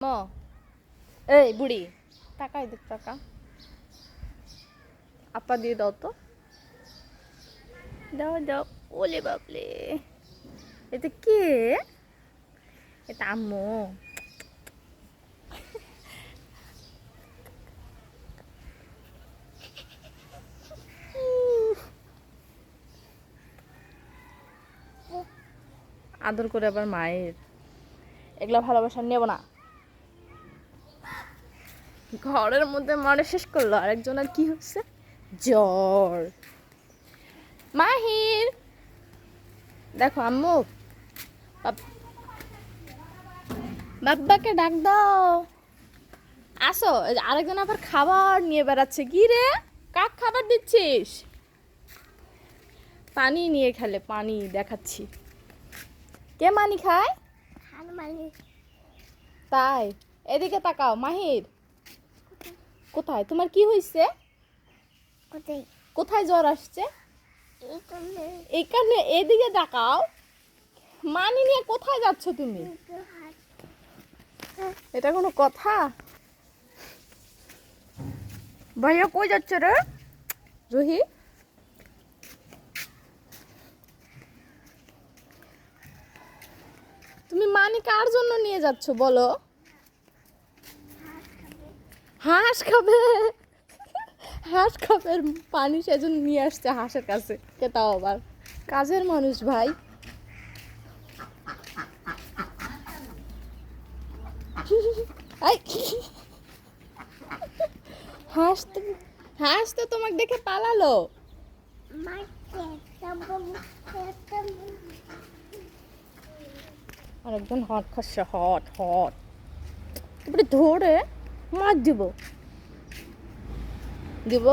ম এই বুড়ি টাকা এদিক টাকা আপা দিয়ে দাও তো দাও দাও ওলে বাপলে এটা কে এটা আম্মু আদর করে আবার মায়ের এগুলা ভালোবাসা নেব না ঘরের মধ্যে মারে শেষ করলো আরেকজনের কি হচ্ছে জ্বর মাহির দেখো আম্মু বাব্বাকে ডাক দাও আসো আরেকজন আবার খাবার নিয়ে বেড়াচ্ছে কি রে কাক খাবার দিচ্ছিস পানি নিয়ে খেলে পানি দেখাচ্ছি কে মানি খায় তাই এদিকে তাকাও মাহির কোথায় তোমার কি হয়েছে কোথায় জ্বর আসছে এইখানে এদিকে তাকাও মানি নিয়ে কোথায় যাচ্ছ তুমি এটা কোনো কথা ভাইয়া কই যাচ্ছে রে রুহি তুমি মানি কার জন্য নিয়ে যাচ্ছ বলো হাঁস খাবে হাঁস খাবে পানি সেজন্য নিয়ে আসছে হাঁসের কাছে কে তাও আবার কাজের মানুষ ভাই হাঁস তো তোমাকে দেখে পালালো আরেকজন হট খাচ্ছে হট হট তারপরে ধরে মার দিব দিব